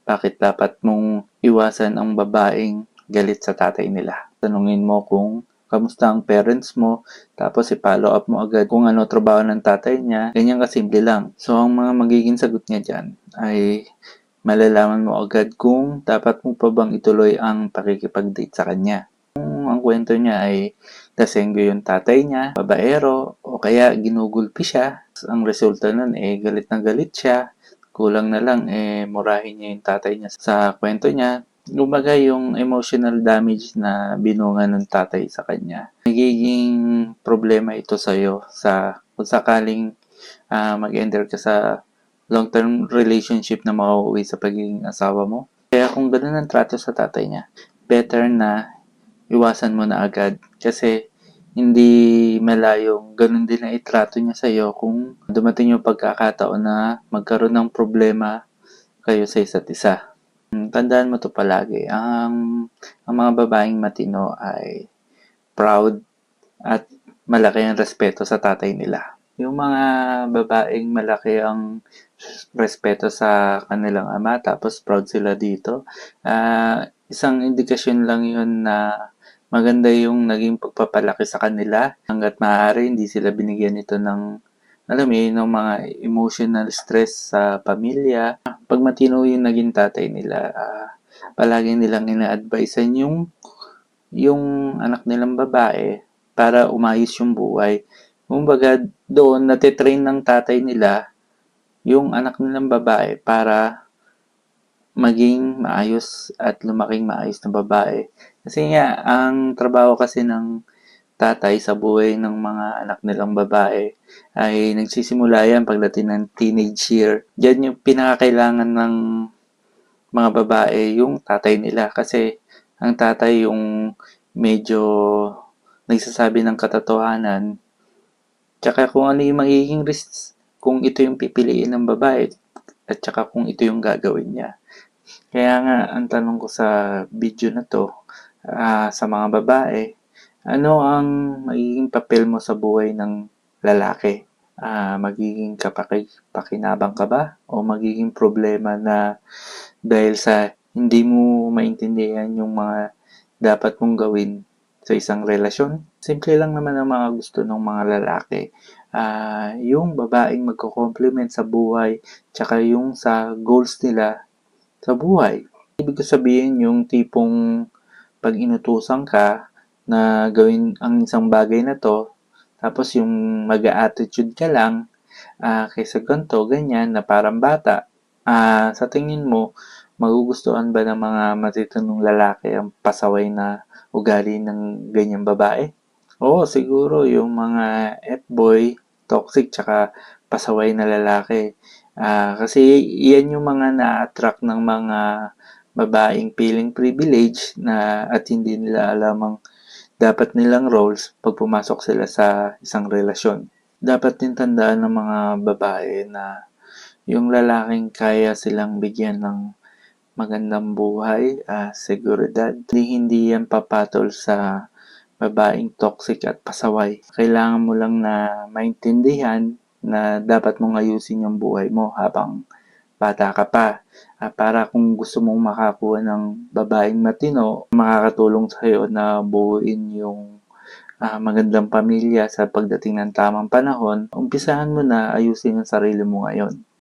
bakit dapat mong iwasan ang babaeng galit sa tatay nila. Tanungin mo kung kamusta ang parents mo, tapos i-follow up mo agad kung ano trabaho ng tatay niya. Ganyan kasimple lang. So, ang mga magiging sagot niya dyan ay malalaman mo agad kung dapat mo pa bang ituloy ang pakikipag-date sa kanya. Kung ang kwento niya ay lasenggo yung tatay niya, babaero, o kaya ginugulpi siya, ang resulta nun galit na galit siya, kulang na lang murahin niya yung tatay niya sa kwento niya. Kumbaga yung emotional damage na binunga ng tatay sa kanya. Nagiging problema ito sa'yo kung sakaling mag-enter ka sa long-term relationship na makauwi sa pagiging asawa mo. Kaya kung ganun ang trato sa tatay niya, better na iwasan mo na agad kasi hindi malayong ganun din na itrato niya sa'yo kung dumating yung pagkakataon na magkaroon ng problema kayo sa isa't isa. Tandaan mo to palagi, ang mga babaeng matino ay proud at malaki ang respeto sa tatay nila. Yung mga babaeng malaki ang respeto sa kanilang ama tapos proud sila dito, isang indikasyon lang yun na maganda yung naging pagpapalaki sa kanila. Hanggat maaari, hindi sila binigyan nito ng, alam mo yun, ng mga emotional stress sa pamilya. Pag matino yung naging tatay nila, palagi nilang ina-advisean yung anak nilang babae para umayos yung buhay. Kumbaga, doon natitrain ng tatay nila yung anak nilang babae para maging maayos at lumaking maayos na babae. Kasi nga, ang trabaho kasi ng tatay sa buhay ng mga anak nilang babae ay nagsisimula yan pagdating ng teenage year. Diyan yung pinakakailangan ng mga babae yung tatay nila kasi ang tatay yung medyo nagsasabi ng katotohanan tsaka kung ano yung magiging risks kung ito yung pipiliin ng babae at tsaka kung ito yung gagawin niya. Kaya nga, ang tanong ko sa video na to sa mga babae, ano ang magiging papel mo sa buhay ng lalaki? Magiging kapakinabang ka ba? O magiging problema na dahil sa hindi mo maintindihan yung mga dapat mong gawin sa isang relasyon? Simple lang naman ang mga gusto ng mga lalaki. Yung babaeng magko-complement sa buhay, tsaka yung sa goals nila sa buhay. Ibig sabihin yung tipong pag inutusan ka na gawin ang isang bagay na to, tapos yung mag-attitude ka lang, kaysa ganito, ganyan, na parang bata, sa tingin mo, magugustuhan ba ng mga matitinong lalaki ang pasaway na ugali ng ganyang babae? Oo, siguro yung mga F-boy, toxic, tsaka pasaway na lalaki. Kasi yan yung mga na-attract ng mga babaeng feeling privilege na at hindi nila alam ang dapat nilang roles pag pumasok sila sa isang relasyon. Dapat din tandaan ng mga babae na yung lalaking kaya silang bigyan ng magandang buhay, seguridad. Hindi yan papatol sa babaeng toxic at pasaway. Kailangan mo lang na maintindihan na dapat mong ayusin yung buhay mo habang bata ka pa. Para kung gusto mong makakuha ng babaeng matino, makakatulong sa'yo na buuin yung magandang pamilya sa pagdating ng tamang panahon, umpisahan mo na ayusin ang sarili mo ngayon.